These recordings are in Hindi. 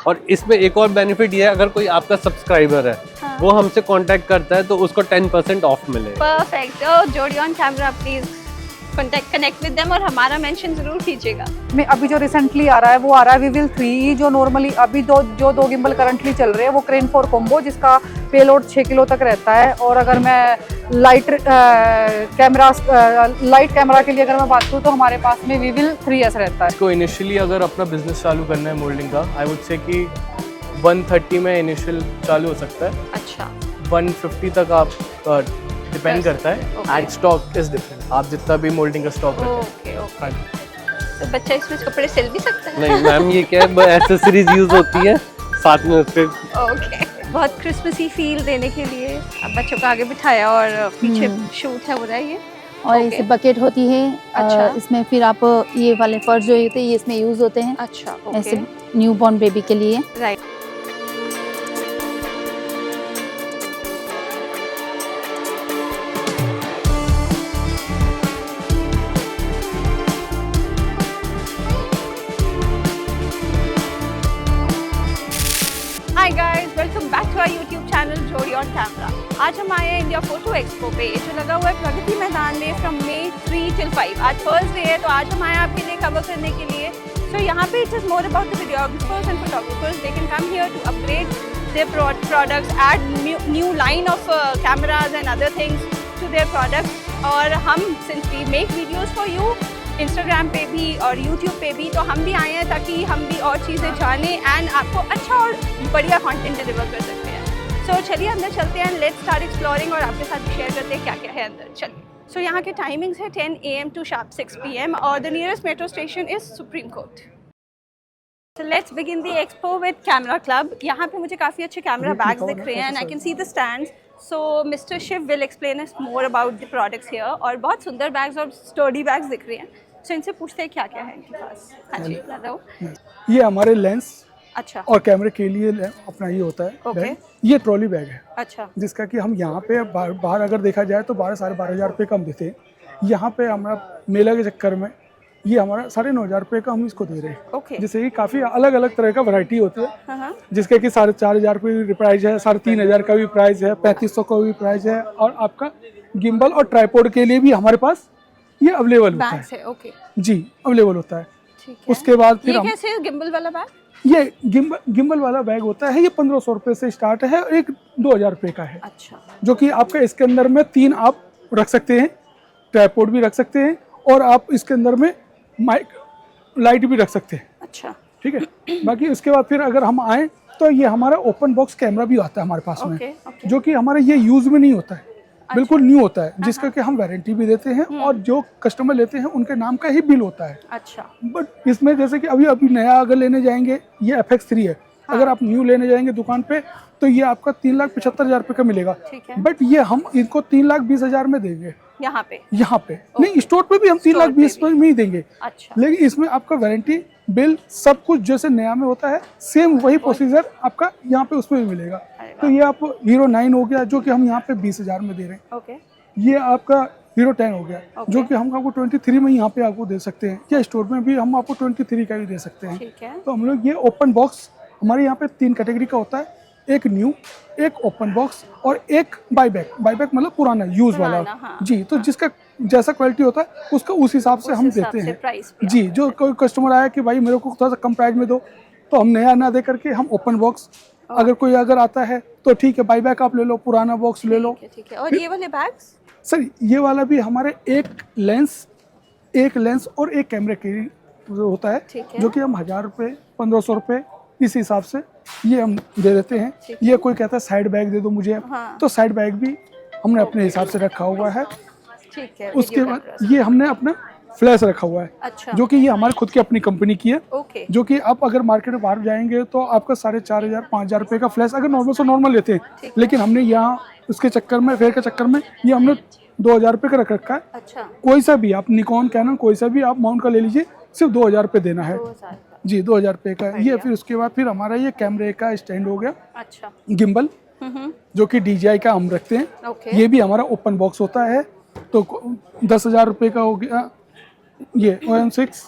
और इसमें एक और बेनिफिट ये है, अगर कोई आपका सब्सक्राइबर है हाँ। वो हमसे कांटेक्ट करता है तो उसको 10% ऑफ मिलेगा। परफेक्ट। जोड़ी on camera please connect with them और हमारा मेंशन जरूर कीजिएगा। में अभी जो रिसेंटली आ रहा है वो आ रहा है Vivil 3, जो नॉर्मली अभी जो दो गिम्बल करंटली चल रहे हैं वो क्रेन 4 कॉम्बो, जिसका पेलोड 6 किलो तक रहता है। और अगर मैं लाइट कैमरा के लिए अगर मैं बात करूँ तो हमारे पास में Vivil 3S रहता है। इसको इनिशियली अगर अपना बिजनेस चालू करना है मोल्डिंग का, आई वुड से कि 130 में इनिशियल चालू हो सकता है। अच्छा, 150 तक आप डिपेंड करता है। एंड स्टॉक इज डिफरेंट, आप जितना भी मोल्डिंग का स्टॉक रखें। Okay okay. तो बच्चा इसमें कपड़े सिल भी सकता है? नहीं मैम, ये क्या है, एक्सेसरीज यूज होती है साथ में उसके। ओके। बहुत क्रिसमसी फील देने के लिए अब बच्चों को आगे बिठाया और पीछे शूट है हो रहा है ये। और Okay. इसे बकेट होती है। अच्छा। इसमें फिर आप ये वाले पर्स जो होते हैं ये इसमें यूज होते हैं। अच्छा, ऐसे ओके, न्यू बॉर्न बेबी के लिए। Right. Hi guys, welcome back to our YouTube channel Jodi on camera. आज हम आए हैं इंडिया फोटो एक्सपो पे, जो लगा हुआ है प्रगति मैदान में फ्रॉम May 3 till 5। आज थर्सडे है तो आज हम आए हैं आपके लिए कवर करने के लिए। सो यहाँ पे it is more about the videographers and photographers, they can come here to upgrade their products, add new line of cameras and other things to their products। और हम since we make videos for you Instagram पे भी और YouTube पे भी, तो हम भी आए हैं ताकि हम भी और चीज़ें जानें एंड आपको अच्छा और बढ़िया कंटेंट डिलीवर कर सकते हैं। सो चलिए अंदर चलते हैं, लेट्स स्टार्ट एक्सप्लोरिंग और आपके साथ शेयर करते हैं क्या क्या है अंदर। चलिए। सो यहाँ के टाइमिंग्स है 10 AM to sharp 6 PM और the nearest metro station is supreme court. So let's begin the expo with Camera Club। यहाँ पे मुझे काफ़ी अच्छे कैमरा बैग्स दिख रहे हैं and I can see the stands। So Mr. Shiv will explain us more about the products here। और बहुत सुंदर बैग्स और स्टर्डी बैग्स दिख रहे हैं। So इनसे पूछते हैं क्या क्या है इनके पास। हाँ जी, बताओ। ये हमारे लेंस अच्छा, और कैमरे के लिए अपना ये होता है ओके। बैग। ये ट्रॉली बैग है अच्छा, जिसका कि हम यहाँ पे बाहर अगर देखा जाए तो 12-12,500 रुपये कम देते हैं। यहाँ पे हमारा मेला के चक्कर में ये हमारा 9,500 रुपये का हम इसको दे रहे हैं। ओके। जिससे कि काफ़ी अलग अलग तरह का वैरायटी होती है, हाँ, जिसके कि 4,500 रुपये भी प्राइस है, 3,500 का भी प्राइस है, 3,500 का भी प्राइस है। और आपका गिम्बल और ट्राइपॉड के लिए भी हमारे पास ये अवेलेबल होता बैग्स है। है, ओके, जी अवेलेबल होता है। ठीक है। उसके बाद फिर ये हम कैसे है गिम्बल वाला बैग? ये गिम्बल वाला बैग होता है, ये 1,500 रुपये से स्टार्ट है, एक 2,000 रुपये का है। अच्छा, जो कि आपका इसके अंदर में 3 आप रख सकते हैं, ट्राइपॉड भी रख सकते हैं और आप इसके अंदर में माइक लाइट भी रख सकते हैं। अच्छा, ठीक है। बाकी उसके बाद फिर अगर हम आए तो ये हमारा ओपन बॉक्स कैमरा भी आता है हमारे पास में, ओके, ओके। जो कि हमारे ये यूज में नहीं होता है, बिल्कुल न्यू होता है, जिसका कि हम वारंटी भी देते हैं और जो कस्टमर लेते हैं उनके नाम का ही बिल होता है। अच्छा, बट इसमें जैसे कि अभी नया अगर लेने जाएंगे, ये FX3 है। अगर आप न्यू लेने जाएंगे दुकान पे तो ये आपका 3,75,000 रुपये का मिलेगा। ठीक है। बट ये हम इनको 3,20,000 में देंगे यहाँ पे। यहाँ पे। नहीं, स्टोर पे भी हम 3,20,000 में ही देंगे। अच्छा, लेकिन इसमें आपका वारंटी बिल सब कुछ जैसे नया में होता है, सेम वही प्रोसीजर आपका यहाँ पे उसमें भी मिलेगा। तो ये आप Hero 9 हो गया जो कि हम यहाँ पे 20,000 में दे रहे हैं। ओके, ये आपका Hero 10 हो गया जो कि हम आपको 23 में यहाँ पे आपको दे सकते हैं, या स्टोर में भी हम आपको 23 का भी दे सकते हैं। ठीक है। तो हम लोग ये ओपन बॉक्स हमारे यहाँ पे 3 कैटेगरी का होता है, एक न्यू, एक ओपन बॉक्स और एक बाईबैक। बाईबैक मतलब पुराना यूज वाला। हाँ, जी, तो जिसका जैसा क्वालिटी होता है उसका उस हिसाब से हम देते हैं। प्राइस भी जी, जो कोई कस्टमर आया कि भाई मेरे को थोड़ा सा कम प्राइस में दो, तो हम नया ना दे करके हम ओपन बॉक्स, अगर कोई अगर आता है तो ठीक है बाईबैक आप ले लो, पुराना बॉक्स ले लो। ठीक है। और ये वाले बैग्स? सर ये वाला भी हमारे एक लेंस और एक कैमरे के होता है, जो कि हम 1,000 रुपये 1,500 रुपये इस हिसाब से ये हम दे देते हैं। ये कोई कहता है साइड बैग दे दो मुझे, हाँ। तो साइड बैग भी हमने अपने हिसाब से रखा हुआ है। ठीक है। उसके बाद ये हमने अपना फ्लैश रखा हुआ है। अच्छा, जो कि ये हमारे खुद की अपनी कंपनी की है। ओके, जो कि आप अगर मार्केट में बाहर जाएंगे तो आपका 4,500-5,000 रुपये का फ्लैश अगर नॉर्मल से नॉर्मल लेते हैं, लेकिन हमने यहाँ उसके चक्कर में फेयर के चक्कर में ये हमने 2,000 रुपये का रख रखा है। अच्छा, कोई सा भी आप निकॉन कैनन कोई सा भी आप माउंट का ले लीजिए, सिर्फ 2,000 रुपये देना है। 2,000 का। जी 2,000 रुपये का ये। फिर उसके बाद फिर हमारा ये कैमरे का स्टैंड हो गया, अच्छा, गिम्बल, जो कि DJI का हम रखते हैं। ओके, ये भी हमारा ओपन बॉक्स होता है, तो 10,000 रुपये का हो गया। ये OM6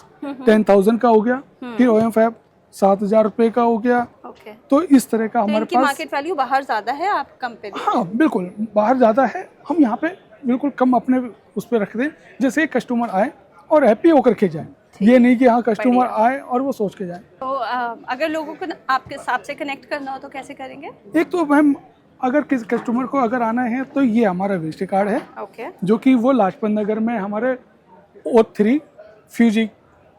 10,000 का हो गया। फिर OM5 7,000 रुपये का हो गया। ओके, तो इस तरह का तो हमारे इनकी पास, मार्केट वैल्यू बाहर ज्यादा है, आप कम पे देते हैं? हाँ बिल्कुल बाहर ज़्यादा है, हम यहाँ पे बिल्कुल कम अपने उस पर रख दें, जैसे कस्टमर आए और हैप्पी होकर के जाए, ये नहीं कि हाँ कस्टमर आए और वो सोच के जाए। तो अगर लोगों को आपके साथ से कनेक्ट करना हो तो कैसे करेंगे? एक तो मैम अगर किसी कस्टमर को अगर आना है तो ये हमारा विजिट कार्ड है, ओके, जो कि वो लाजपत नगर में हमारे O3 फ्यूजी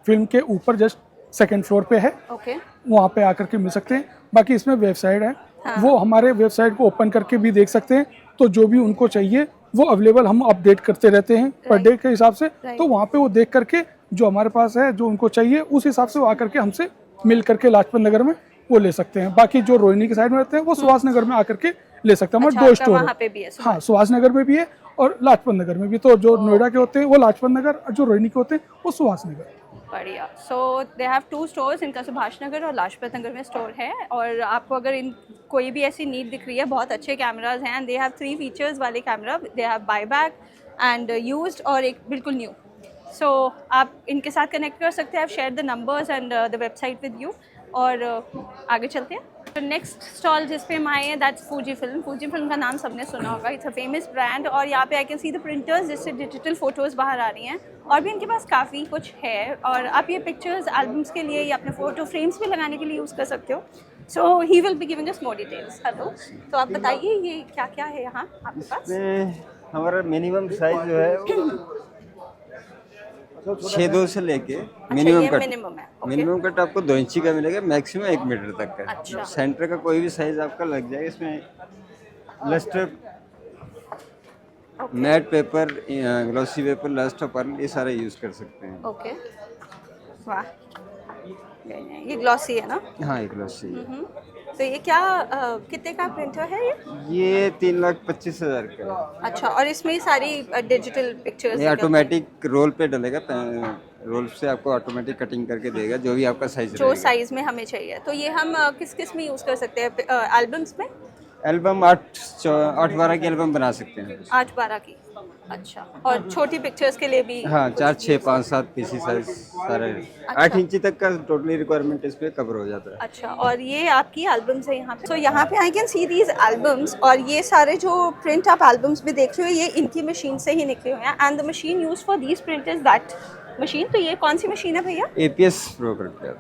फिल्म के ऊपर जस्ट सेकंड फ्लोर पे है, ओके, वहाँ पे आकर के मिल सकते हैं। बाकी इसमें वेबसाइट है, हाँ। वो हमारे वेबसाइट को ओपन करके भी देख सकते हैं, तो जो भी उनको चाहिए वो अवेलेबल हम अपडेट करते रहते हैं पर डे के हिसाब से, तो वहाँ पे वो देख करके जो हमारे पास है जो उनको चाहिए उस हिसाब से वो आकर के हमसे मिल करके लाजपत नगर में वो ले सकते हैं। बाकी जो रोहिणी की साइड में रहते हैं वो सुभाष नगर में आकर के ले सकते हैं, हमारे दो स्टोर वहाँ पे भी है? हाँ सुभाष नगर में भी है और लाजपत नगर में भी। तो जो नोएडा के होते हैं वो लाजपत नगर और जो रोहिणी के होते हैं वो सुभाष नगर। बढ़िया। सो दे हैव 2 स्टोर्स, इनका सुभाष नगर और लाजपत नगर में स्टोर है। और आपको अगर इन कोई भी ऐसी नीड दिख रही है, बहुत अच्छे कैमराज हैं, दे हैव 3 फीचर्स वाले camera, they have buy back and used और एक बिल्कुल न्यू। सो आप इनके साथ कनेक्ट कर सकते हैं, आप share the numbers and the website with you. और आगे चलते हैं। तो नेक्स्ट स्टॉल जिस पे हम आए हैं that's Fuji film. Fuji film का नाम सबने सुना होगा, इट्स अ फेमस ब्रांड। और यहाँ पे I can see the printers जिससे डिजिटल फोटोज़ बाहर आ रही हैं, और भी इनके पास काफ़ी कुछ है। और आप ये पिक्चर्स एल्बम्स के लिए या अपने फ़ोटो फ्रेम्स भी लगाने के लिए यूज़ कर सकते हो। So he will be giving us more details. Hello, तो आप बताइए ये क्या क्या है यहाँ आपके पास? हमारा मिनिमम साइज जो है 6.2 से लेके मिनिमम कट, मिनिमम कट आपको 2 इंची का मिलेगा, मैक्सिमम 1 मीटर तक का। अच्छा। सेंटर का कोई भी साइज आपका लग जाएगा। इसमें luster, matte paper, glossy paper, luster pearl, ये सारे यूज कर सकते हैं। ओके, वाह, ये ग्लॉसी है ना? हाँ ये ग्लॉसी है। तो ये क्या कितने का प्रिंटर है ये 3,25,000 का है। अच्छा, और इसमें सारी डिजिटल पिक्चर्स? ये ऑटोमेटिक रोल पे डलेगा, रोल से आपको ऑटोमेटिक कटिंग करके देगा जो भी आपका साइज जो साइज में हमें चाहिए। तो ये हम किस किस में यूज़ कर सकते हैं? एल्बम्स में? एल्बम 8-12 की एल्बम बना सकते हैं। 8-12 की, अच्छा। और छोटी पिक्चर्स के लिए भी? हाँ 4, 6, 5, 7 पीसी साइज सारे। 8 इंची तक का टोटली रिक्वायरमेंट इस पे कवर हो जाता है। अच्छा, और ये आपकी एल्बम्स है यहाँ पे? तो यहाँ पे I can see these albums, और ये सारे जो प्रिंट आप एल्बम्स में देख रहे हो ये इनकी मशीन से ही निकले हुए हैं। And the machine use for these print is that machine. तो ये कौन सी मशीन है भैया? APS प्रो करते हैं।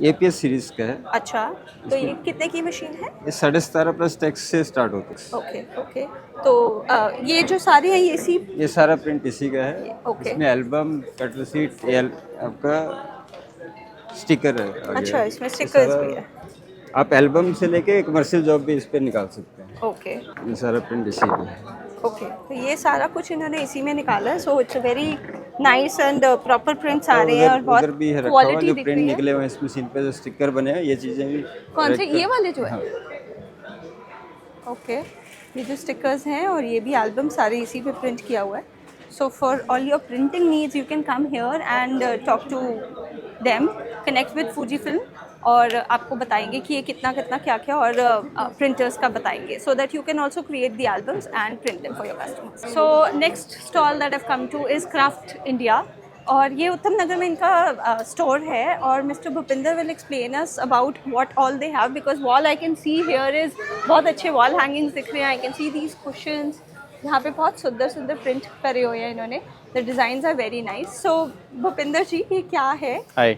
APS सीरीज का है। अच्छा, तो ये कितने की मशीन है? ये 17.5 प्लस टैक्स से स्टार्ट होता है। Okay okay. तो ये जो सारे हैं ये सारा प्रिंट इसी का है। ओके। इसमें एल्बम, कटर शीट, आपका स्टिकर है आगे। अच्छा, इसमें स्टिकर्स भी है। आप एल्बम से लेके कमर्शियल जॉब भी इस पे निकाल सकते हैं। ओके, ये सारा प्रिंट इसी का है। ओके, तो ये सारा कुछ इन्होंने इसी में निकाला है। So it's very nice and proper prints आ रहे हैं और बहुत भी है रखा हुआ जो प्रिंट निकले हुए हैं इस मशीन पे, जो स्टिकर बने हैं, ये चीजें भी। कौन से? ये वाले जो है? ओके, ये जो स्टिकर्स हैं और ये भी एल्बम सारे इसी पे प्रिंट किया हुआ है। So for all your printing needs you can come here and talk to them, connect with Fuji film, और आपको बताएंगे कि ये कितना कितना क्या क्या, और प्रिंटर्स का बताएंगे, so that you can also create the albums and print them for your customers. So next stall that have come two is craft India, और ये उत्तम नगर में इनका स्टोर है। और mister Bhupinder will explain us about what all they have, because wall I can see here is बहुत अच्छे वॉल हैंगिंग्स दिख रहे हैं। I can see these cushions, यहाँ पे बहुत सुंदर सुंदर प्रिंट करे हुए हैं इन्होंने। The designs are very nice. So Bhupinder ji, ये क्या है? हाय,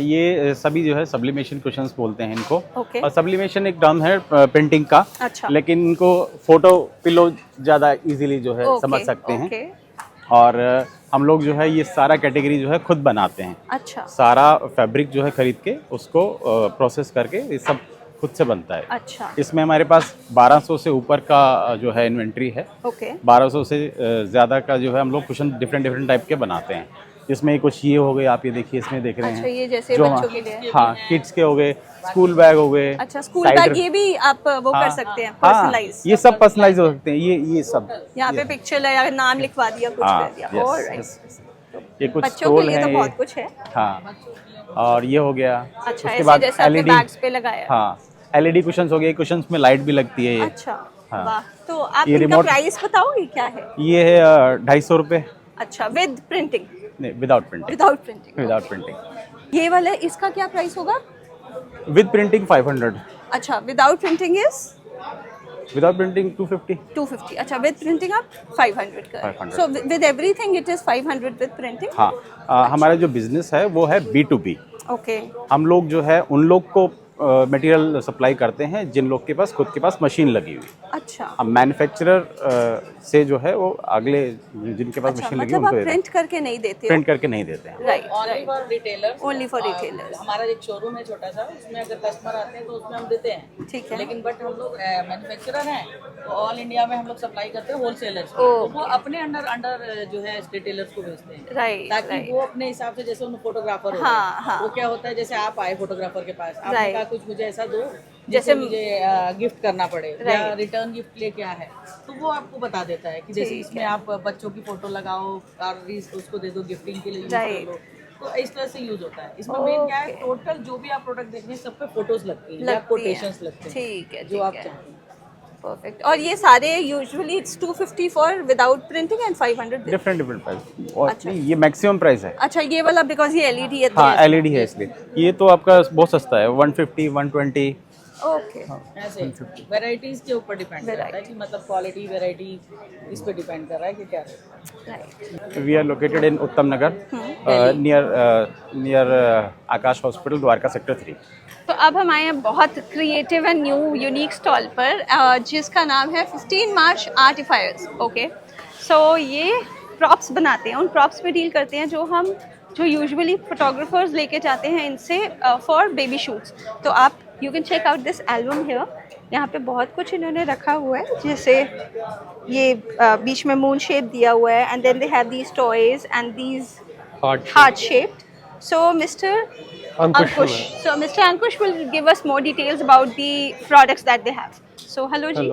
ये सभी जो है सब्लिमेशन कुशन्स बोलते हैं इनको। Okay. और सब्लिमेशन एक टर्म है प्रिंटिंग का। अच्छा। लेकिन इनको फोटो पिलो ज़्यादा इजीली जो है समझ सकते हैं। और हम लोग जो है ये सारा कैटेगरी जो है खुद बनाते हैं। अच्छा। सारा फैब्रिक जो है खरीद के उसको प्रोसेस करके ये सब खुद से बनता है। अच्छा। इसमें हमारे पास 1200 से ऊपर का जो है इन्वेंट्री है। ओके। 1200 से ज़्यादा का जो है हम लोग कुशन डिफरेंट टाइप के बनाते हैं। इसमें कुछ ये हो गए, आप ये देखिए इसमें देख रहे हैं। अच्छा, ये जैसे जो बच्चों के लिए? हाँ, किड्स के हो गए, स्कूल बैग हो गए। अच्छा, स्कूल बैग ये भी आप वो कर सकते हैं पर्सनलाइज? ये सब पर्सनलाइज हो सकते हैं। ये सब यहाँ पे पिक्चर लगा, नाम लिखवा दिया, कुछ कर दिया। ऑलराइट, ये कुछ बच्चों के लिए तो बहुत कुछ है। हाँ, और ये हो गया। अच्छा, उसके बाद LED बैग्स पे लगाया। हाँ, LED कुशन्स हो गए। कुशन्स में लाइट भी लगती है ये। अच्छा, हाँ। वाह। तो आप इनका प्राइस बताओगे क्या है? ये है 250 रुपये। अच्छा, विद प्रिंटिंग? नहीं, without printing. Without printing. Without printing. ये वाला, इसका क्या प्राइस होगा? विद प्रिंटिंग 500, अच्छा, without printing is without printing 250। 250। अच्छा, विद प्रिंटिंग आप 500 कर। 500। So with everything it is 500 with printing. हाँ, हमारा जो बिजनेस है वो है B2B। ओके। हम लोग जो है उन लोग को मटेरियल सप्लाई करते हैं जिन लोग के पास खुद के पास मशीन लगी हुई। अच्छा, हम मैन्युफैक्चरर से जो है वो अगले जिनके पास अच्छा, मशीन लगी मतलब उनको आप देते हैं। प्रिंट करके नहीं देते हो? प्रिंट करके नहीं देते हैं। Right, only for retailers. Only for retailers. हमारा एक शोरूम है छोटा सा, उसमें अगर कस्टमर आते हैं तो उसमें हम देते हैं। ठीक है। लेकिन बट हम लोग मैन्युफैक्चरर हैं, तो ऑल इंडिया में हम लोग सप्लाई करते हैं होलसेलर्स को। ओके। तो वो अपने अंडर जो है रिटेलर्स को भेजते हैं, राइट, ताकि राइट। वो अपने हिसाब से, जैसे उन फोटोग्राफर हो हाँ, गए, हाँ। वो क्या होता है, जैसे आप आए फोटोग्राफर के पास, आपने राइट। कहा कुछ मुझे ऐसा दो जैसे जैसे मुझे गिफ्ट करना पड़े या राइट। रिटर्न गिफ्ट लिए क्या है, तो वो आपको बता देता है कि जैसे ठीक इसमें आप बच्चों की फोटो लगाओ और उसको दे दो गिफ्टिंग के लिए, यूज राइट। कर लो। तो इस तरह से यूज होता है। इसमें मेन क्या है, टोटल जो भी आप प्रोडक्ट देख रहे हैं सब पे फोटोज लगती हैं या कोटेशंस लगते हैं, ठीक है, जो आप ठीक है। चाहें। परफेक्ट। और ये सारे usually it's 250 for without printing and 500 with। Different different price, और अच्छा। ये मैक्सिमम प्राइस है। अच्छा, ये वाला बिकॉज ये एलईडी है। हाँ, LED है इसलिए ये तो आपका बहुत सस्ता है, 150 120। ओके। ऐसे वैरायटीज के ऊपर डिपेंड करता है कि मतलब क्वालिटी वैरायटी इस पे डिपेंड कर रहा है कि क्या है। Right. We are located in Uttam Nagar, near Akash hospital, Dwarka sector 3। तो अब हम आए हैं बहुत creative and new unique stall पर, जिसका नाम है 15 मार्च आर्टिफायर्स। ओके, सो ये प्रॉप्स बनाते हैं, उन प्रॉप्स पे डील करते हैं जो यूजुअली फोटोग्राफर्स लेके जाते हैं इनसे फॉर बेबी शूट्स। तो आप you can check out this album here. यहाँ पे बहुत कुछ इन्होंने रखा हुआ है, जैसे ये बीच में मून शेप दिया हुआ है, and then they have these toys and these heart shaped. So Mr. Ankush. So Mr. Ankush will give us more details about the products that they have. So hello जी,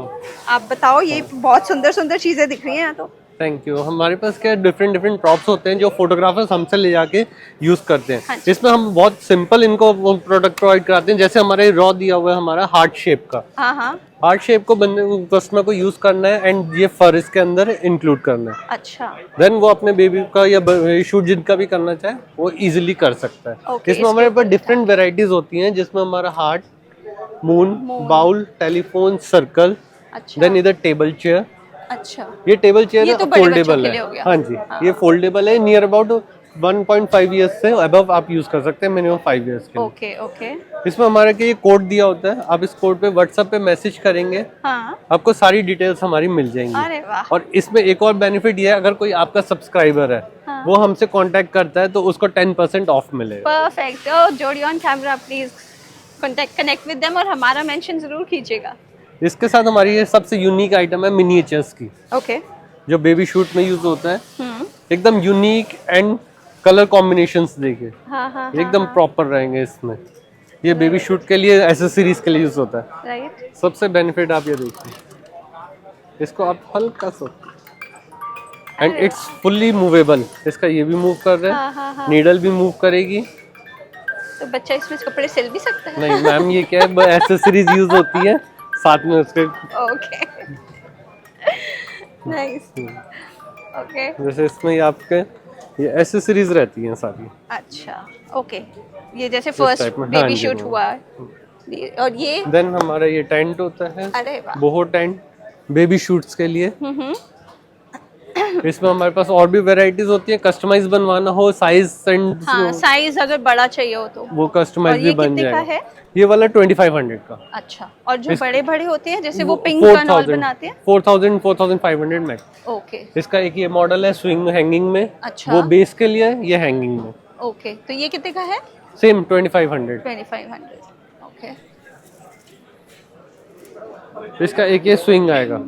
आप बताओ, ये बहुत सुंदर सुंदर चीजें दिख रही हैं यहाँ तो। Thank you. हमारे पास क्या डिफरेंट डिफरेंट प्रॉप्स होते हैं जो फोटोग्राफर्स हमसे ले जाके यूज करते हैं। हाँ जी। इसमें हम बहुत सिंपल इनको वो प्रोडक्ट प्रोवाइड कराते हैं। जैसे हमारे रॉ दिया हुआ है हमारा हार्ट शेप का। हाँ हाँ। हार्ट शेप को कस्टमर को यूज करना है एंड ये फर इसके अंदर इंक्लूड करना है। अच्छा। देन वो अपने बेबी का या शूट जिनका भी करना चाहे वो इजीली कर सकता है। Okay, इसमें हमारे पास डिफरेंट वेराइटीज होती हैं, जिसमें हमारा heart, moon, bowl, telephone, circle, अच्छा। देन इधर टेबल चेयर। अच्छा, ये टेबल चेयर ये है, तो बड़े बच्चों फोल्डेबल के लिए हो है। गया। हाँ जी, हाँ। ये फोल्डेबल है। नियर अबाउट 1.5 ईयर्स से अबव आप यूज कर सकते हैं, मिनिमम 5 ईयर्स के लिए। Okay okay. इसमें हमारे के ये कोड दिया होता है, आप इस कोड पे व्हाट्सएप पे मैसेज करेंगे, हाँ। आपको सारी डिटेल्स हमारी मिल जाएंगी। अरे वाह। और इसमें एक और बेनिफिट ये है, अगर कोई आपका सब्सक्राइबर है हाँ। वो हमसे कांटेक्ट करता है तो उसको 10% ऑफ मिलेगा। परफेक्ट। तो जोड़ी on camera please connect with them और हमारा मेंशन जरूर कीजिएगा। इसके साथ हमारी ये सबसे यूनिक आइटम है मिनिएचर्स की, ओके। जो बेबी शूट में यूज होता है। एकदम यूनिक एंड कलर कॉम्बिनेशंस देखिए, हाँ हाँ एकदम प्रॉपर रहेंगे इसमें। ये बेबी शूट के लिए, एसेसरीज के लिए यूज होता है। राइट। सबसे बेनिफिट आप ये देखिए, इसको आप हल्का सा, एंड इट्स फुल्ली मूवेबल। इसका ये भी मूव कर रहा हाँ, हाँ, हाँ। है, नीडल भी मूव करेगी। तो बच्चा इसमें कपड़े सिल भी सकता है? नहीं मैम, ये क्या है, एसेसरीज यूज होती है साथ में उसके। Okay, nice. ओके, जैसे इसमें ये आपके ये एसेसरीज रहती हैं सारी। अच्छा ओके। ये जैसे इस फर्स्ट type में, हाँ बेबी जी, शूट हाँ। हुआ है, और ये देन हमारा ये टेंट होता है, अरे वाह। बोहो टेंट, बेबी शूट्स के लिए। इसमें हमारे पास और भी वैरायटीज होती है, कस्टमाइज बनवाना हो, साइज एंड हाँ, साइज अगर बड़ा चाहिए हो तो वो कस्टमाइज और भी ये बन कितने का जाएगा। है? ये वाला 2500 का। अच्छा, और जो बड़े बड़े होते हैं जैसे वो पिंक का नॉल बनाते हैं? 4000 4500 मैक्स। ओके इसका एक ये मॉडल है स्विंग हैंगिंग में। अच्छा। वो बेस के लिए है, ये हैंगिंग में। ओके, तो ये कितने का है? सेम 2500। 2500। ओके। इसका एक ये स्विंग आएगा।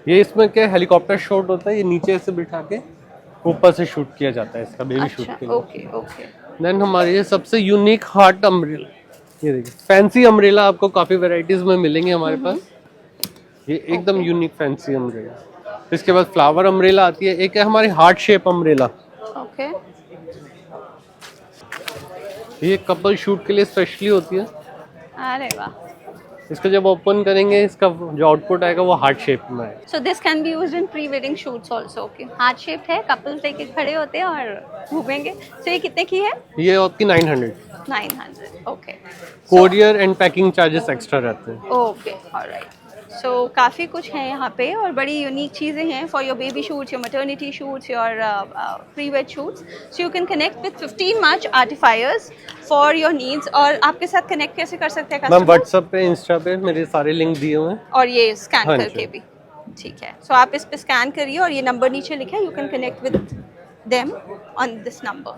ये इसमें क्या हेलीकॉप्टर शॉट होता है, ये नीचे से बिठा के ऊपर से शूट किया जाता है, इसका बेबी शूट अच्छा, के लिए। Okay okay. देन हमारी ये सबसे यूनिक हार्ट अम्ब्रेला, ये देखिए फैंसी अम्ब्रेला आपको काफी वैरायटीज में मिलेंगे हमारे पास। ये एकदम यूनिक फैंसी अम्ब्रेला। इसके बाद फ्लावर अम्ब्रेला आती है, एक है हमारी हार्ट शेप अम्ब्रेला। ओके। ये कपल शूट के लिए स्पेशली होती है। अरे वाह। इसको जब ओपन करेंगे इसका जो आउटपुट आएगा वो हार्ट शेप में है। So this can be used in pre-wedding shoots also. Okay. Heart shaped है, couples लेके खड़े होते हैं और घूमेंगे। So ये कितने की है? ये आपकी 900। 900. Okay. Courier and packing charges extra रहते हैं। Okay. Alright. So काफ़ी कुछ है यहाँ पे और बड़ी यूनिक चीज़ें हैं for your baby shoots, your maternity shoots, your pre-wed shoots. So you can connect with 15 March artifiers for your needs. और आपके साथ कनेक्ट कैसे कर सकते हैं मैम customer? व्हाट्सएप पे, इंस्टा पे मेरे सारे लिंक दिए हुए हैं। और ये स्कैन हाँ जी। करके भी ठीक है। सो आप इस पे स्कैन करिए और ये नंबर नीचे लिखा है, you can connect with them on this number.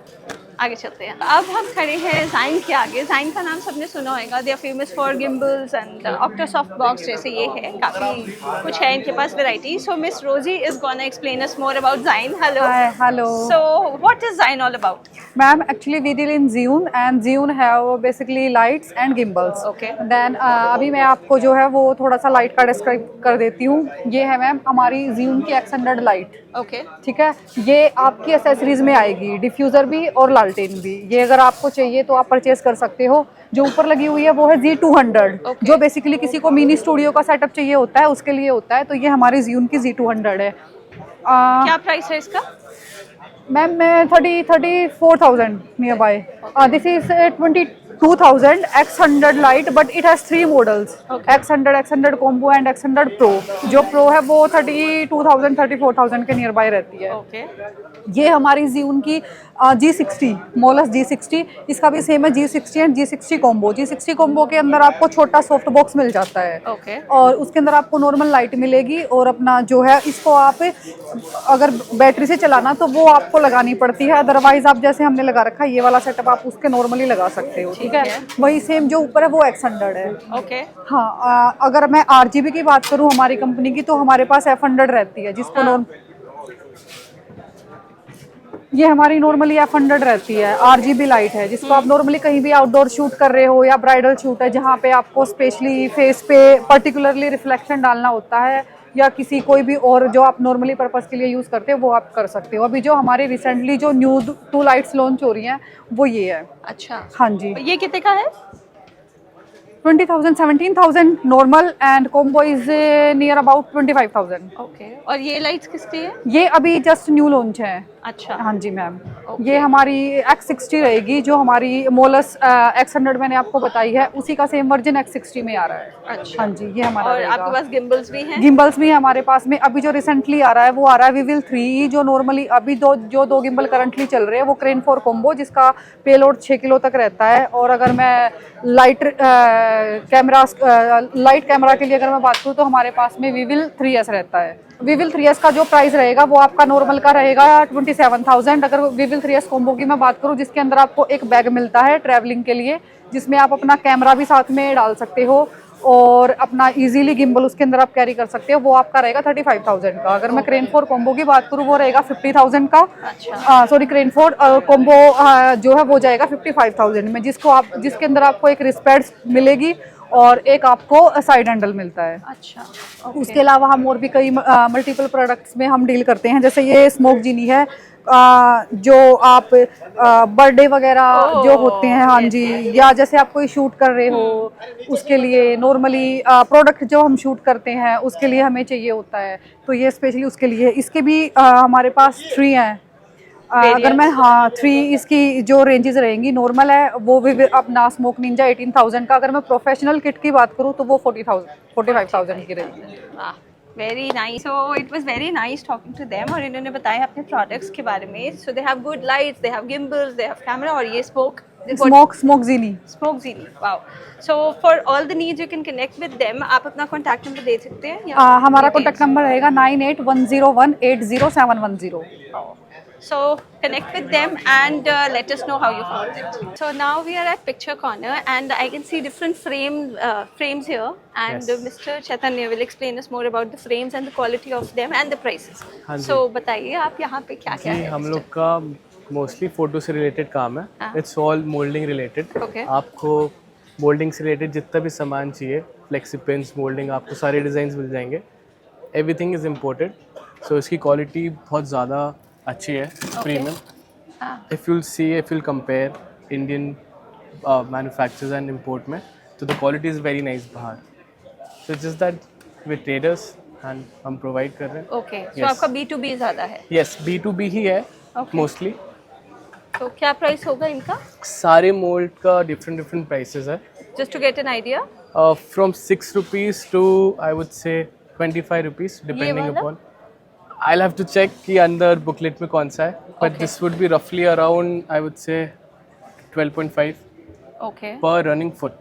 आगे चलते हैं। अब हम खड़े हैं ज़ाइन के आगे। ज़ाइन का नाम सबने सुना होगा, they are famous for gimbals and octasoft box जैसे ये है, काफ़ी कुछ है इनके पास variety. So Miss Rosie is gonna explain us more about Zine. Hello. Hi, hello. So what is Zine all about? Ma'am, actually we deal in Zhiyun and Zhiyun have basically lights and gimbals. Okay. Then अभी मैं आपको जो है वो थोड़ा सा लाइट का डिस्क्राइब कर देती हूँ। ये है मैम हमारी Zhiyun की X100 लाइट। ओके। ठीक है, ये आपकी एसेसरीज में आएगी, डिफ्यूज़र भी और लालटेन भी। ये अगर आपको चाहिए तो आप परचेज कर सकते हो। जो ऊपर लगी हुई है वो है Z200, जो बेसिकली किसी को मिनी स्टूडियो का सेटअप चाहिए होता है उसके लिए होता है। तो ये हमारी Zhiyun की Z200 है। क्या प्राइस है इसका? मैम मैं 34,000 near by. This is 22,000 X100 light, but it has 3 models, X100, X100 combo and X100 pro. जो प्रो है वो 32,000 34,000 के नियर बाय रहती है। ओके। ये हमारी Zhiyun की G60 मोलस G60, इसका भी सेम है G60 and G60 combo. G60 combo के अंदर आपको छोटा सॉफ्ट बॉक्स मिल जाता है। ओके। और उसके अंदर आपको नॉर्मल लाइट मिलेगी और अपना जो है इसको आप अगर बैटरी से चलाना तो वो आपको लगानी पड़ती है, अदरवाइज आप जैसे हमने लगा रखा है ये वाला सेटअप आप उसके नॉर्मली लगा सकते हो। ठीक है, वही सेम जो ऊपर है वो X100 है। ओके। हाँ, अगर मैं RGB की बात करूँ हमारी कंपनी की, तो हमारे पास F100 रहती है, जिसको ये हमारी नॉर्मली F100 रहती है। RGB लाइट है, जिसको आप नॉर्मली कहीं भी आउटडोर शूट कर रहे हो या ब्राइडल शूट है जहाँ पे आपको स्पेशली फेस पे पर्टिकुलरली रिफ्लेक्शन डालना होता है, या किसी कोई भी और जो आप नॉर्मली पर्पस के लिए यूज़ करते हो वो आप कर सकते हो। अभी जो हमारे रिसेंटली जो न्यू 2 लाइट्स लॉन्च हो रही हैं वो ये है। अच्छा। हाँ जी। ये कितने का है? 20,000 17,000 normal and combo is near about 25,000। Okay. और ये लाइट्स किसकी है? ये अभी जस्ट न्यू लॉन्च है। अच्छा। हाँ जी मैम। ये हमारी X60 रहेगी, जो हमारी मोलस X100 मैंने आपको बताई है उसी का सेम वर्जन X60 में आ रहा है। अच्छा। हाँ जी, ये हमारा और रहेगा। आपके पास गिम्बल्स भी हैं? गिम्बल्स भी है हमारे पास में। अभी जो रिसेंटली आ रहा है वो आ रहा है विविल 3, जो नॉर्मली अभी दो गिम्बल करंटली चल रहे हैं वो क्रेन 4 कॉम्बो, जिसका पेलोड 6 किलो तक रहता है। और अगर मैं लाइट कैमरा के लिए अगर मैं बात करूँ तो हमारे पास में विविल 3S रहता है। विविल 3S का जो प्राइस रहेगा वो आपका नॉर्मल का रहेगा 27,000। अगर विविल 3S कॉम्बो की मैं बात करूँ, जिसके अंदर आपको एक बैग मिलता है ट्रैवलिंग के लिए, जिसमें आप अपना कैमरा भी साथ में डाल सकते हो और अपना इजीली गिम्बल उसके अंदर आप कैरी कर सकते हो, वो आपका रहेगा 35,000 का। अगर मैं क्रेन 4 कॉम्बो की बात करूँ वो रहेगा 50,000 का। अच्छा। सॉरी, क्रेन 4 कॉम्बो जो है वो जाएगा 55,000 में, जिसके अंदर आपको एक रिस्पेट्स मिलेगी और एक आपको साइड हैंडल मिलता है। अच्छा। उसके अलावा हम और भी कई मल्टीपल प्रोडक्ट्स में हम डील करते हैं, जैसे ये स्मोक जीनी है, जो आप बर्थडे वगैरह जो होते हैं, हाँ जी, या जैसे आप कोई शूट कर रहे हो उसके लिए नॉर्मली प्रोडक्ट जो हम शूट करते हैं उसके लिए हमें चाहिए होता है, तो ये स्पेशली उसके लिए। इसके भी हमारे पास 3 हैं। अगर मैं 3 इसकी जो रेंजेस रहेंगी, नॉर्मल है वो भी अपना स्मोक निंजा 18,000 का। अगर मैं प्रोफेशनल किट की बात करूँ तो वो 45,000 की रहेगी। Very nice. So it was very nice talking to them. और इन्होंने बताया अपने प्रोडक्ट्स के बारे में। So they have good lights, they have gimbals, they have camera, और ये smoke genie. Wow. So for all the needs you can connect with them. आप अपना कॉन्टैक्ट नंबर दे सकते हैं? हमारा कॉन्टैक्ट नंबर रहेगा 9810180710। So connect with them and let us know how you found it. So now we are at Picture Corner and I can see different frames here, and Yes. Mr. Chaitanya will explain us more about the frames and the quality of them and the prices. हाँ जी। So बताइए आप यहाँ पे क्या क्या जी, है? हम लोग का मोस्टली फ़ोटो से रिलेटेड काम है। It's all moulding related. Okay. आपको मोल्डिंग से रिलेटेड जितना भी सामान चाहिए, फ्लेक्सी पेन्स, मोल्डिंग, आपको सारे डिज़ाइंस मिल जाएंगे। एवरीथिंग इज़ इम्पोर्टेड, सो इसकी क्वालिटी बहुत ज़्यादा अच्छी है, premium. If you'll compare Indian manufacturers and import में, तो the quality is very nice बाहर। So just that with traders and हम provide कर रहे हैं. ओके, सो Yes. आपका B2B ज़्यादा है. Yes, B2B ही है Okay. mostly. तो क्या प्राइस होगा इनका? सारे मोल्ड का different prices है. Just to get an idea. From 6 rupees to I would say 25 rupees depending वाला? upon. I'll have to check कि अंदर बुकलेट में कौन सा है. But Okay. this would be roughly around I would say 12.5 okay, per running foot.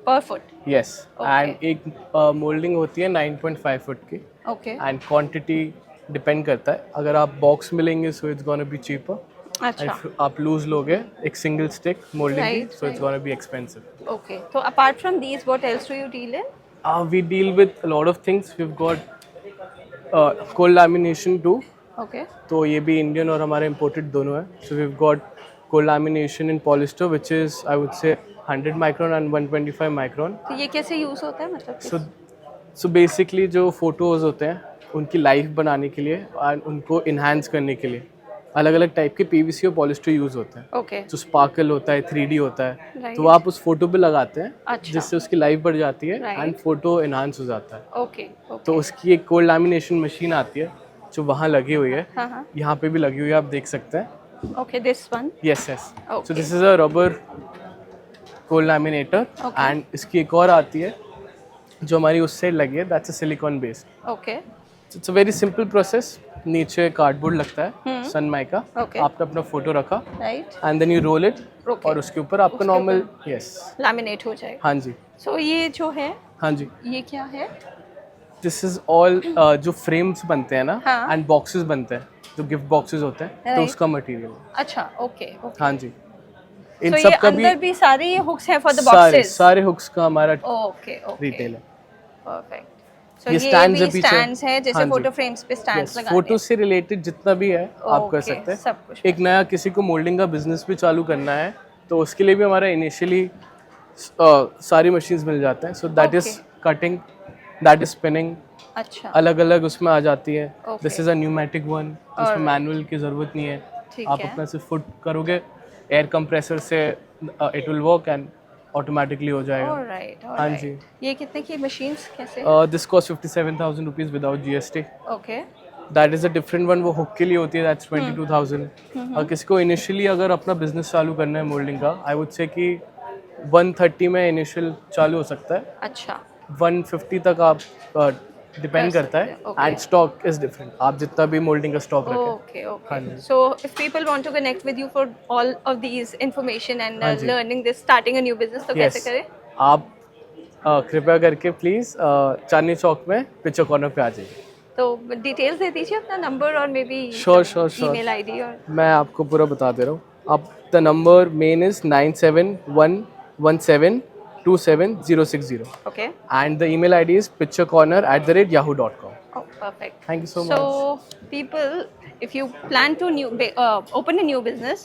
पर फुट. Yes. Okay. And एक मोल्डिंग होती है 9.5 फुट की. ओके, एंड क्वांटिटी डिपेंड करता है. अगर आप बॉक्स में लेंगे so it's gonna be cheaper. अच्छा. इफ आप लूज लोगे एक सिंगल स्टिक मोल्डिंग की Right, so it's gonna be expensive. Okay. तो apart from these what else do you deal in? We deal with a lot of things. We have got cold lamination too. Okay, तो ये भी इंडियन और हमारे इम्पोर्टेड दोनों है. So we have got cold lamination in polyester which is I would say 100 micron and 125 micron. तो ये कैसे यूज होता है, मतलब? सो बेसिकली जो फोटोज़ होते हैं उनकी लाइफ बनाने के लिए और उनको इन्हांस करने के लिए अलग अलग टाइप के पीवीसी और पॉलिस्टर यूज़ होते हैं. ओके, जो स्पार्कल होता है 3D होता है. Right. तो आप उस फोटो पे लगाते हैं अच्छा. जिससे उसकी लाइफ बढ़ जाती है Right. एंड फोटो इन्हांस हो जाता है. ओके, तो उसकी एक कोल्ड लैमिनेशन मशीन आती है जो वहाँ लगी हुई है. हाँ हाँ, यहाँ पे भी लगी हुई है, आप देख सकते हैं. Okay, this one. Yes yes. Okay. So this is a rubber cold laminator. Okay. And इसकी एक और आती है जो हमारी उस साइड लगी है. That's a silicon based. Okay, it's a very simple process. नीचे कार्डबोर्ड लगता है सनमाइका का. Okay. आपने अपना फोटो रखा right, and then you roll it. Okay. और उसके ऊपर आपका उसके नॉर्मल यस. लैमिनेट हो जाएगा. हाँ जी. सो ये जो है, हाँ जी. ये क्या है? दिस इज ऑल जो फ्रेम्स बनते हैं ना हाँ. एंड बॉक्सेस बनते हैं जो गिफ्ट बॉक्सेस होते हैं तो Right. उसका मटेरियल. अच्छा, ओके, ओके. हाँ जी. इन तो ये सब का अंदर भी सारे ये हुक्स हैं फॉर द सारे बॉक्सेस. सारे हुक्स का हमारा ओके, ओके, रिटेल है. परफेक्ट. सो ये ये stands है भी पीछे. स्टैंड्स हैं जैसे हाँ जी. फोटो फ्रेम्स पे स्टैंड्स लगाते फोटो हैं. से रिलेटेड जितना भी है आप कर Okay, सकते हैं. सब कुछ. एक नया किसी को मोल्डिंग का बिजनेस भी चालू करना है तो उसके लिए भी हमारा इनिशियली सारी मशीन्स मिल जाते हैं. So that is Okay. Cutting, that is spinning. अच्छा, अलग अलग उसमें आ जाती है. Okay. This is a pneumatic one. उसमें Alright. मैनुअल की ज़रूरत नहीं है. ठीक आप है. अपना सिर्फ फुट करोगे एयर कंप्रेसर से it will work and automatically हो जाएगा. ऑलराइट, हाँ ऑलराइट. जी. ये कितने की मशीन्स कैसे? This cost 57,000 rupees without GST. Okay, that is a different one. वो हुक के लिए होती है. दैट्स 22,000. और किसी को इनिशियली अगर अपना बिजनेस चालू करना है मोल्डिंग का आई वुड से कि 130 में इनिशियल चालू हो सकता है. अच्छा, 150 तक आप डिपेंड करता है. सकते हैं, okay. And stock is different. आप जितना भी मोल्डिंग का स्टॉक रखें. okay, हाँ okay. Ji. So if people want to connect with you for all of these information and हाँ जी. learning this, starting a new business, तो कैसे करें? आप कृपया करके प्लीज़ चांदनी चौक में पिक्चर कॉर्नर पे आ जाइए. तो डिटेल्स दे दीजिए अपना नंबर और may be Sure. Email ID. और मैं आपको पूरा बता दे रहा हूँ. आप the number main is 9711727060 okay. and the email ID is picturecorner@yahoo.com. Oh, perfect. Thank you so much. So people, if you plan to open a new business,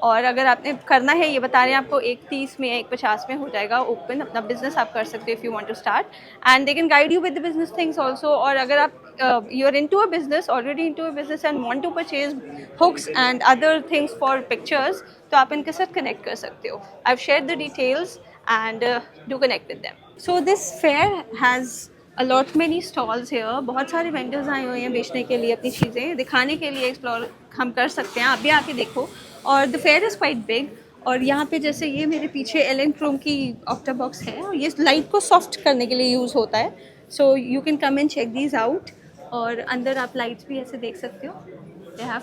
और अगर आपने करना है, ये बता रहे हैं आपको 1:30 में या 1:50 में हो जाएगा ओपन. अपना बिजनेस आप कर सकते हो if you want to start, and they can guide you with the business things also. और अगर आप you are into a business, already into a business and want to purchase hooks and other things for pictures, तो आप इनके साथ कनेक्ट कर सकते हो. I have shared the details and do connect with them. So this fair has a lot many stalls here. बहुत सारे vendors आए हुए हैं बेचने के लिए अपनी चीज़ें दिखाने के लिए. एक्सप्लोर हम कर सकते हैं, आप भी आके देखो. और the fair is quite big. और यहाँ पे जैसे ये मेरे पीछे एलन क्रोम की ऑक्टा बॉक्स है और ये लाइट को सॉफ्ट करने के लिए यूज़ होता है. So you can come and check these out. और अंदर आप लाइट्स भी ऐसे देख सकते हो. They have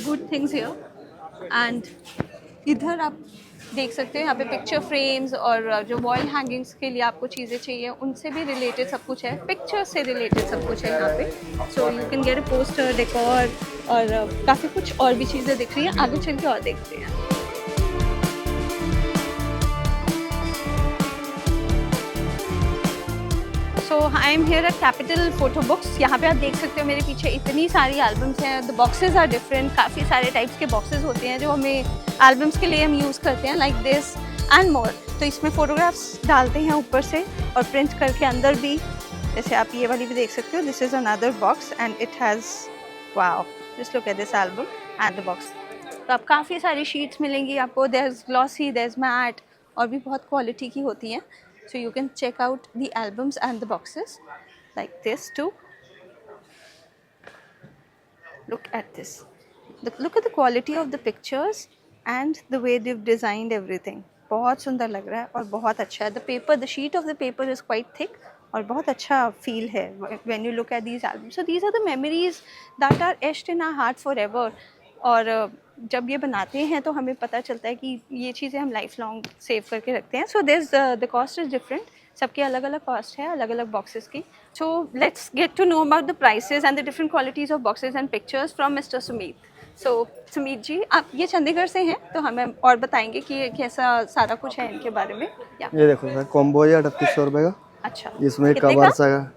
good things here. And इधर आप देख सकते हो यहाँ पे पिक्चर फ्रेम्स और जो वॉल हैंगिंग्स के लिए आपको चीज़ें चाहिए उनसे भी रिलेटेड सब कुछ है. पिक्चर से रिलेटेड सब कुछ है यहाँ पे. सो you can get a poster, decor और काफ़ी कुछ और भी चीज़ें दिख रही हैं. आगे चल के और देखते हैं. So I am here at Capital Photo Books. यहाँ पे आप देख सकते हो मेरे पीछे इतनी सारी एल्बम्स हैं. The boxes are different. काफ़ी सारे टाइप्स के बॉक्सेस होते हैं जो हमें एल्बम्स के लिए हम यूज़ करते हैं, लाइक दिस एंड मोर. तो इसमें फ़ोटोग्राफ्स डालते हैं ऊपर से और प्रिंट करके अंदर भी. जैसे आप ये वाली भी देख सकते हो. This is another box and it has wow, just look at this album and the box. तो आप काफ़ी सारी शीट्स मिलेंगी आपको. There is glossy, there is matte और भी बहुत क्वालिटी की होती हैं. So you can check out the albums and the boxes like this too. Look at this. Look at the quality of the pictures and the way they've designed everything. बहुत सुंदर लग रहा है और बहुत अच्छा है. The paper, the sheet of the paper is quite thick और बहुत अच्छा feel है when you look at these albums. So these are the memories that are etched in our heart forever. और जब ये बनाते हैं तो हमें पता चलता है कि ये चीज़ें हम लाइफ लॉन्ग सेव करके रखते हैं. So this the cost is different. सबके अलग अलग कॉस्ट है, अलग अलग बॉक्सेस की. So let's get to know about the prices and the different qualities of boxes and pictures from mister Sumeet. So Sumeet ji, आप ये चंडीगढ़ से हैं तो हमें और बताएंगे कि ये कैसा सारा कुछ है इनके बारे में. ये देखो सर, कॉम्बो है 3800 रुपये का. अच्छा, इसमें कितने कवर का? आएगा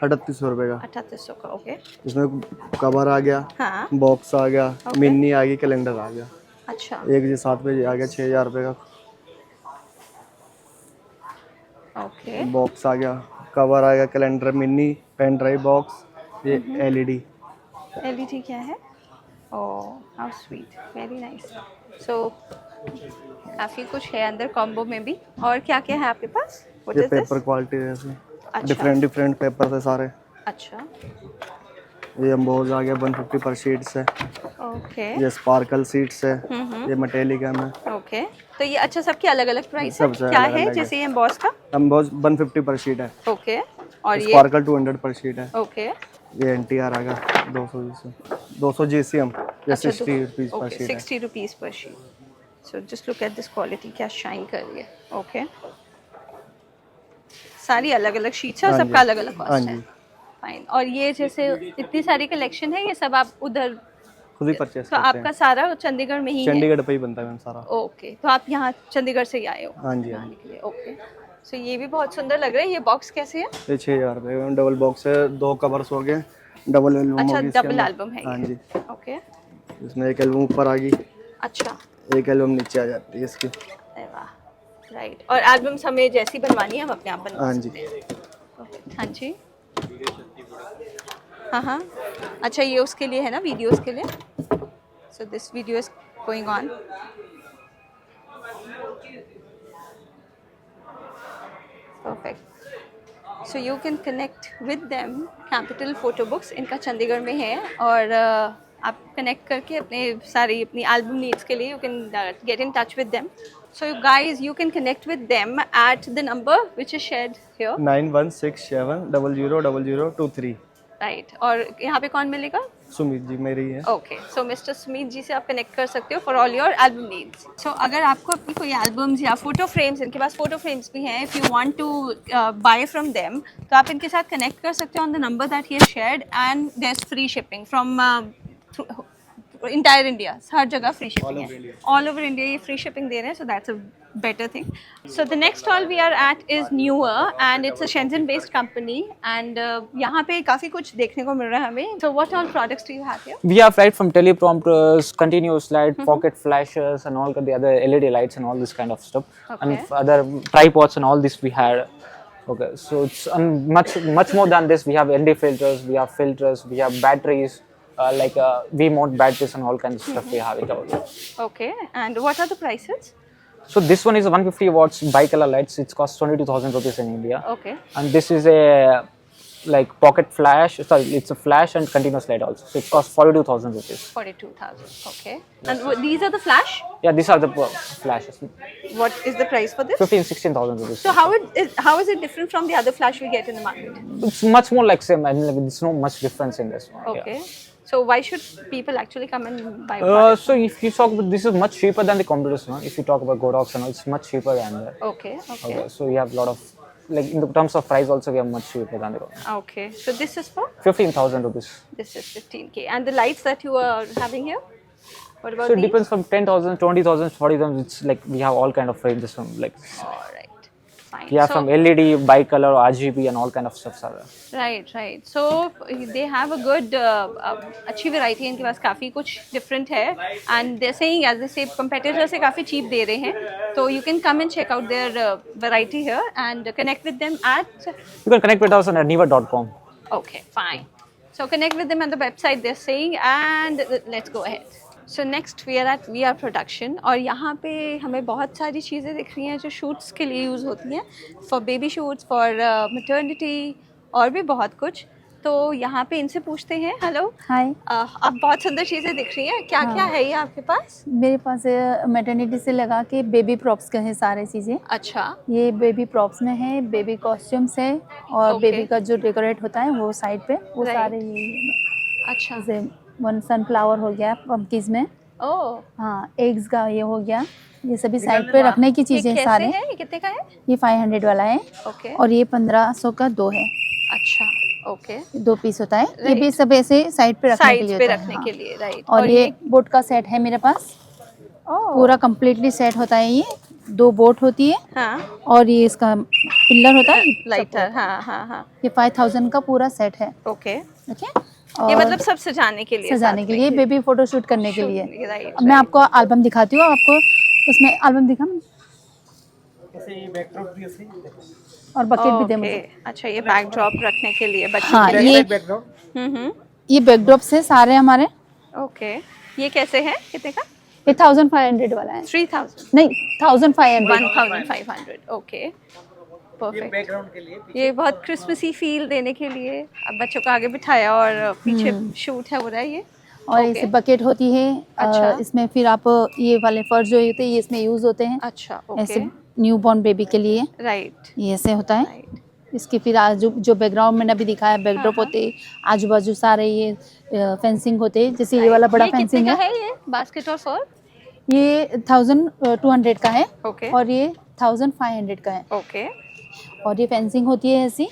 3800 रुपये का. 3800 का. ओके. इसमें कवर आ गया, हाँ. बॉक्स आ गया, मिनी आ गई, कैलेंडर आ गया. अच्छा. एक जी 7 पे आ गया 6000 रुपये का. ओके. बॉक्स आ गया, कवर आ गया, calendar, mini, pen drive box, ये एलईडी. एलईडी क्या है? Oh, how sweet, very nice. So काफ़ी कुछ है अंदर कॉम्बो में भी. और क्या क्या है आपके पास? What ये is this? पेपर क्वालिटी है इसमें. अच्छा. डिफरेंट पेपर है सारे. अच्छा. ये एम्बोज आ गया 150 पर शीट से. ओके. ये स्पार्कल सीट्स है. ये मेटेलिक है. ओके. तो ये अच्छा, सबके अलग अलग प्राइस है. सबसे क्या अलग-अलग है है. जैसे ये एम्बॉस का? एम्बोज 150 पर शीट है. ओके. और ये स्पार्कल 200 पर शीट है. ओके. ये एनटीआर आ गया 200 जीसीएम, ये 60 रुपीस पर ओके, शीट है. 60 रुपीस पर sheet. So just look at this quality, क्या शाइन कर रही है. ओके. सारी अलग अलग शीट्स है और हाँ सबका जी. अलग अलग हाँ कॉस्ट है. जी. फाइन. और ये जैसे इतनी सारी कलेक्शन है, ये सब आप उधर खुद ही परचेस तो करते आपका हैं. सारा चंडीगढ़ में ही है? चंडीगढ़ पे ही बनता है मैम सारा. ओके. तो आप यहाँ चंडीगढ़ से ही आए हो हाँ जी. बनाने के लिए. ओके. सो ये भी बहुत सुंदर लग रहा है. ये बॉक्स कैसे है? ये 6000 रुपये का डबल बॉक्स है. 2 कवर्स हो गए, डबल एल्बम अच्छा, होगी इसके डबल अंदर. एल्बम है हाँ ये. जी. ओके. इसमें एक एल्बम ऊपर आ गई, अच्छा. एक एल्बम नीचे आ जाती है इसकी. अरे वाह. राइट. और एल्बम्स हमें जैसी बनवानी है हम अपने आप बनवा हाँ सकते जी. हैं. ओके. हाँ जी. हाँ हाँ. अच्छा, ये उसके लिए है ना, वीडियोस के लिए. So this video is going on. Perfect. So you can connect with them. Capital Photo books इनका चंडीगढ़ में है और आप कनेक्ट करके अपनी एल्बम नीड्स के लिए you can get in touch with them. So you guys, you can connect with them at the number which is shared here. 9167000023. Right. और यहाँ पे कौन मिलेगा? सुमित जी मेरी है. Okay. So Mr. Sumit ji से आप कनेक्ट कर सकते हो for all your album needs. So अगर आपको अपनी कोई एल्बम्स या फोटो फ्रेम्स, इनके पास फोटो फ्रेम्स भी हैं, if you want to buy from them, तो आप इनके साथ कनेक्ट कर सकते हो on the number that he has shared and there's free shipping from entire India. हर जगह फ्री शिपिंग है. ऑल ओवर इंडिया ये फ्री शिपिंग दे रहे हैं. So that's a better thing. So the next stall we are at is newer and it's a Shenzhen based company एंड यहाँ पे काफ़ी कुछ देखने को मिल रहा है हमें. So what all products do you have here? We have right from teleprompters, continuous light, pocket flashes, and all the other LED lights and all this kind of stuff, and other tripods and all this we had. Okay, so it's much more than this. We have ND filters, we have we have batteries. Like V-mount batteries and all kinds of stuff we have it out. Okay, and what are the prices? So this one is 150 watts bicolor lights. It costs 22,000 rupees in India. Okay. And this is a like pocket flash. Sorry, it's a flash and continuous light also. So it costs 42,000 rupees. 42,000. Okay. And these are the flash? Yeah, these are the flashes. What is the price for this? 16,000 rupees. So how is it different from the other flash we get in the market? It's much more like same. I mean, like, there's no much difference in this one. Okay. Yeah. So why should people actually come and buy? So if you talk about, this is much cheaper than the competitors now. If you talk about Godox and all, it's much cheaper than that. Okay. So we have a lot of, like in the terms of price also, we are much cheaper than the Godox. Okay. So this is for? 15,000 rupees. This is 15K. And the lights that you are having here? What about So it these? depends from 10,000, 20,000, 40,000. It's like we have all kind of ranges from like. All right. Fine. Yeah, so, from LED, bicolor, RGB, and all kind of stuff are there. Right. So they have a good अच्छी variety है इनके पास. काफ़ी कुछ different है and they're saying as they say competitors से काफ़ी cheap दे रहे हैं. So you can come and check out their variety here and connect with them at. You can connect with us on niva.com. Okay, fine. So connect with them on the website they're saying and let's go ahead. So next we are at we are production और यहाँ पे हमें बहुत सारी चीज़ें दिख रही हैं जो शूट्स के लिए यूज़ होती हैं, for baby shoots, for maternity और भी बहुत कुछ। तो यहाँ पे इनसे पूछते हैं। हेलो, हाय। आप बहुत सुंदर चीज़ें दिख रही हैं, क्या क्या है ये आपके पास? मेरे पास मैटरनिटी से लगा के बेबी प्रॉप्स का है सारे चीज़ें। अच्छा, ये बेबी प्रॉप्स में है, बेबी कॉस्ट्यूम्स है और Okay. बेबी का जो डेकोरेट होता है वो साइड पे वो Right. सारे ये अच्छा, जैसे वन सनफ्लावर हो गया पम्पकिंस में, ओह, हाँ एग्स का ये हो गया, ये सभी साइड पे रखने की ये चीज़ें कैसे सारे। है? ये कितने का है? ये 500 वाला है ओके, और ये 1500 का 2 है, अच्छा, ओके, 2 पीस होता है। ये Right. भी सब ऐसे साइड पे रखने के साइड लिए पे होता है, रखने हाँ। के लिए, राइट। और ये बोट का सेट है मेरे पास, पूरा कंप्लीटली सेट होता है। ये 2 बोट होती है हाँ, और ये इसका पिलर होता है लाइटर, हाँ हाँ हाँ, ये 5000 का पूरा सेट है। ओके। ओके, ये और मतलब सब सजाने के लिए, सजाने के लिए, बेबी फोटो शूट करने के लिए। राइट। अब मैं आपको एल्बम दिखाती हूँ, आपको उसमें एल्बम दिखा और बकेट भी दे मुझे। अच्छा, ये बैकड्रॉप रखने के लिए बच्चों हाँ, के लिए। ये ये बैकड्रॉप से सारे हमारे। ओके, ये कैसे है, कितने का? ये 1500 वाला है, 3000, नहीं 1500। 1500, ओके, परफेक्ट। ये बहुत क्रिसमसी फील देने के लिए अब बच्चों को आगे बिठाया और पीछे शूट है हो रहा है ये। और ऐसे बकेट होती है। अच्छा। इसमें फिर आप ये वाले फर्श जो होते हैं ये इसमें यूज होते हैं। अच्छा, ऐसे ओके, न्यू बॉर्न बेबी के लिए राइट, ये ऐसे होता है। राइट। इसके फिर आजू जो बैकग्राउंड में अभी दिखाया बैकड्रॉप होते हैं, आजू बाजू सारे ये फेंसिंग होते हैं, जैसे ये वाला बड़ा ये कितने फेंसिंग का है। है ये बास्केट और फॉर? ये 1200 का है ओके, और ये 1500 का है। ओके, और ये फेंसिंग होती है ऐसी,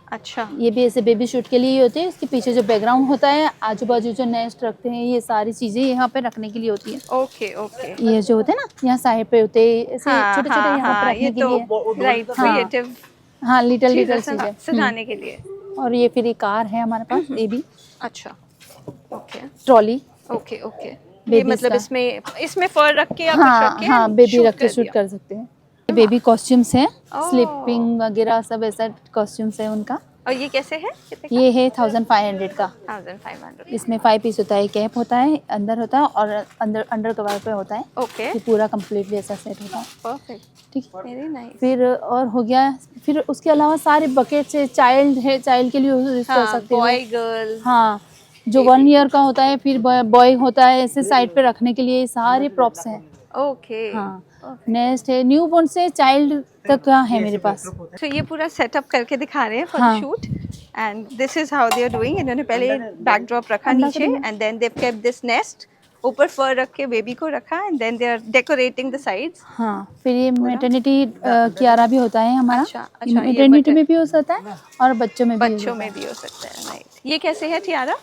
अच्छा, ये भी ऐसे बेबी शूट के लिए ही होती है। इसके पीछे जो बैकग्राउंड होता है, आजू बाजू जो नेस्ट रखते हैं, ये सारी चीजें यहाँ पे रखने के लिए होती है। Okay, okay. ये जो होते हैं ना, यहाँ साइड पे होते हैं ऐसे हाँ, छोटे छोटे, हाँ, यहाँ पे हाँ, रखने ये के तो लिए। राइट, हाँ। क्रिएटिव हाँ, लिटिल लिटिल चीजें चीजें सजाने के लिए। और ये फिर एक कार है हमारे पास, ये भी अच्छा, ओके, ट्रॉली। Okay, okay. ये Babies मतलब का। इसमें फर रख के आप कुछ हाँ रख के हाँ, बेबी shoot रख के कर शूट दिया। कर सकते हैं। बेबी कॉस्ट्यूम्स है, ओह। स्लीपिंग वगैरह सब ऐसा कॉस्ट्यूम्स है उनका। और ये कैसे है, कितने का? ये है 1500 का। 1500, इसमें 5 पीस होता है, कैप होता है, अंदर होता है और अंडर कवर पे होता है। ओके, ये पूरा कंप्लीटली ऐसा सेट होता है। परफेक्ट, ठीक है। Very nice. फिर और हो गया, फिर उसके अलावा सारे बकेट से चाइल्ड है, चाइल्ड के लिए यूज कर हाँ, सकते हो। बॉय गर्ल, हाँ, जो 1 ईयर का होता है, फिर बॉय होता है, ऐसे साइड पे रखने के लिए सारे प्रॉप्स हैं। ओके। हाँ, नेस्ट है, न्यू बॉर्न से चाइल्ड तक का है मेरे पास। तो ये पूरा सेटअप करके दिखा रहे हैं फॉर हाँ। Shoot and this is how they are doing. इन्होंने पहले बैकड्रॉप रखा नीचे and then they have kept this nest, ऊपर फर रख के बेबी को रखा and then they are decorating the sides. हाँ, फिर ये मैटरनिटी कियारा भी होता है हमारा। अच्छा, अच्छा, ये मैटरनिटी में भी हो सकता है और बच्चों में भी हो बच्चों सकता में भी हो सकता है, राइट। ये कैसे है टियारा? है।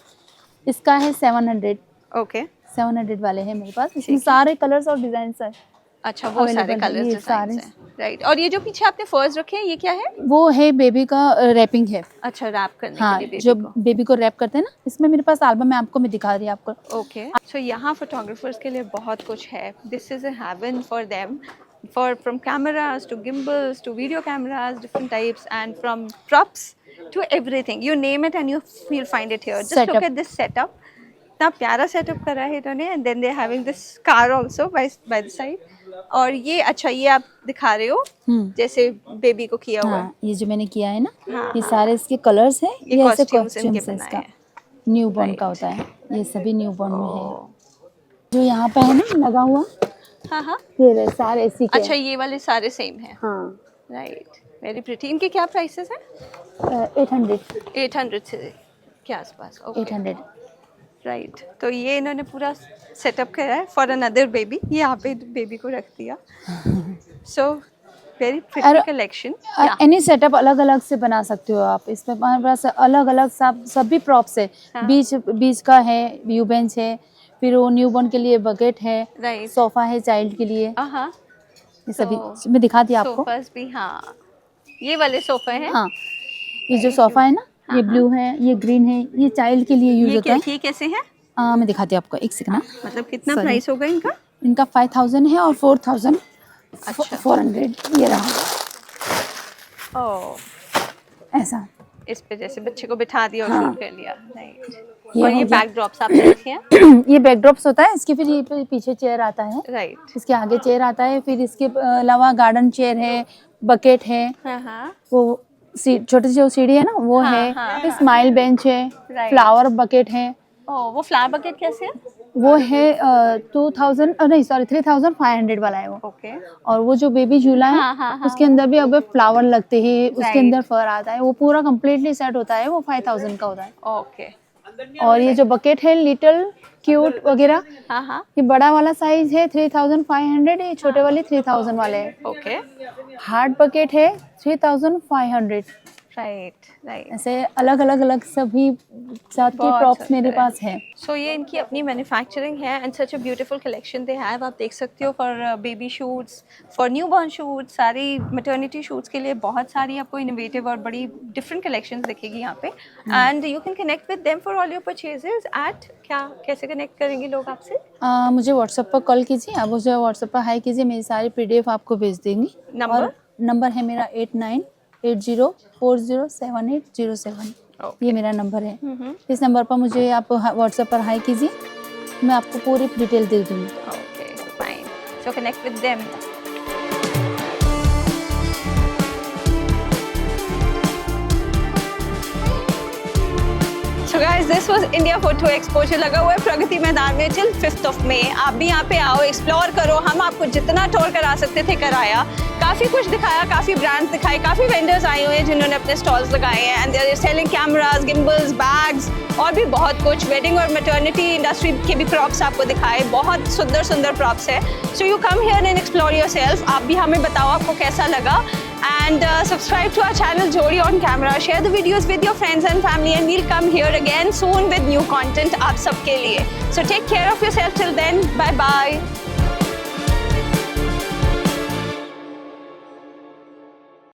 इसका है 700। ओके, 700 वाले हैं मेरे पास। इसमें सारे कलर्स और डिजाइन है। अच्छा, वो सारे Available है, कलर्स ये डिजाइंस सारे। हैं, राइट। और ये जो पीछे आपने फर्स रखे हैं ये क्या है? वो है बेबी का रैपिंग है। अच्छा, रैप करने हाँ, के लिए जो बेबी बेबी को रैप करते हैं ना, इसमें मेरे पास एल्बम है, आपको मैं दिखा रही हूँ आपको। को। ओके, सो यहाँ फोटोग्राफर्स के लिए बहुत कुछ है। This is a heaven for them, for from cameras to gimbals to video cameras, different types, and from props to everything, you name it and you'll find it here. Just Setup. look at this setup, इतना प्यारा सेटअप करा है इन्होंने। And then they having this car also by the side. और ये अच्छा, ये आप दिखा रहे हो जैसे बेबी को किया हुआ है। हाँ, ये जो मैंने किया है ना, हाँ, ये सारे इसके कलर्स हैं। ये ये ऐसे costumes इनके कॉस्ट्यूम्स है बनाए इसका, हैं। न्यू बॉर्न का होता है। ये सभी न्यू बॉर्न में है। जो यहाँ पे है ना लगा हुआ, हाँ हाँ, ये सारे इसी के। अच्छा, ये वाले सारे सेम हैं, हाँ, राइट, वेरी प्रिटी। इनके क्या प्राइसेस हैं? 800 800 से के आसपास। ओके, 800। राइट। तो ये इन्होंने पूरा सेटअप करा है फॉर अनदर बेबी। ये यहाँ पे बेबी को रख दिया। So very pretty collection. Any setup अलग अलग से बना सकते हो आप। इसमें हमारे पास अलग अलग सभी प्रॉप्स है। बीच का है, व्यू बेंच है, फिर वो न्यू बॉर्न के लिए बकेट है, राइट, सोफा है चाइल्ड के लिए। हाँ, ये सभी मैं दिखा दी आपको। सोफास भी, हाँ, ये वाले सोफे हैं। हाँ, ये जो सोफा है ना, ये ब्लू है, ये ग्रीन है, ये चाइल्ड के लिए यूज होता है। ये कैसे है? मैं दिखाती हूँ आपको, एक सेकंड। मतलब कितना प्राइस होगा इनका? इनका 5000 है और 4400 अच्छा, 400 ये रहा। ओह, ऐसा इस पे जैसे बच्चे को बिठा दिया और हाँ। शूट कर लिया, राइट। ये और हो ये गया। बैकड्रॉप्स आपने रखे हैं, ये बैकड्रॉप्स होता है, इसके फिर ये पीछे चेयर आता है, राइट। इसके आगे चेयर आता है, फिर इसके अलावा गार्डन चेयर है, बकेट है, हाँ हाँ वो छोटी सी जो सीढ़ी है ना वो हाँ, है, हाँ, फिर हाँ। स्माइल बेंच है, Right. फ्लावर बकेट है, ओ, वो फ्लावर बकेट कैसे है? वो है 2000 नहीं सॉरी 3500 वाला है वो। ओके, और वो जो बेबी झूला है हाँ, हाँ, हाँ। उसके अंदर भी अब फ्लावर लगते हैं, उसके Right. अंदर फर आता है, वो पूरा कम्प्लीटली सेट होता है, वो 5000 का होता है। ओके, और ये जो बकेट है लिटिल क्यूट वगैरह, हाँ हाँ, ये बड़ा वाला साइज है 3500, ये छोटे वाले 3000 वाले है। ओके, हार्ड बकेट है 3500। Right right. ऐसे अलग अलग सभी जात के बहुत प्रॉप्स अच्छा मेरे है। पास है। सो ये इनकी अपनी मैन्युफैक्चरिंग है and such a beautiful collection they have. आप देख सकते हो for baby shoots, for newborn shoots, सारी मैटर्निटी शूट्स के लिए बहुत सारी आपको इनोवेटिव और बड़ी डिफरेंट कलेक्शंस दिखेगी यहाँ पे। And you can connect with them for all your purchases at, क्या कैसे कनेक्ट करेंगे लोग आपसे? मुझे व्हाट्सएप पर कॉल कीजिए, आप मुझे व्हाट्सएप पर हाई कीजिए, मेरी सारी PDF आपको भेज देंगी। नंबर? और नंबर है मेरा 8980407807। ये मेरा नंबर है। इस नंबर पर मुझे आप व्हाट्सएप पर हाई कीजिए, मैं आपको पूरी डिटेल दे दूँगी। Okay fine, so connect with them. So guys, this was India Photo Expo जो लगा हुआ है प्रगति मैदान में till 5th of May। आप भी यहाँ पे आओ, एक्सप्लोर करो, हम आपको जितना टूर करा सकते थे कराया, काफ़ी कुछ दिखाया, काफ़ी ब्रांड्स दिखाए, काफ़ी वेंडर्स आए हुए हैं जिन्होंने अपने स्टॉल्स लगाए हैं and they are selling cameras, gimbals, bags और भी बहुत कुछ। वेडिंग और मैटर्निटी इंडस्ट्री के भी प्रॉप्स आपको दिखाए, बहुत सुंदर सुंदर प्रॉप्स है। So you come here and explore yourself. आप भी हमें बताओ आपको कैसा लगा। And subscribe to our channel Jodi on Camera. Share the videos with your friends and family, and we'll come here again soon with new content आप सबके लिए. So take care of yourself till then. Bye bye.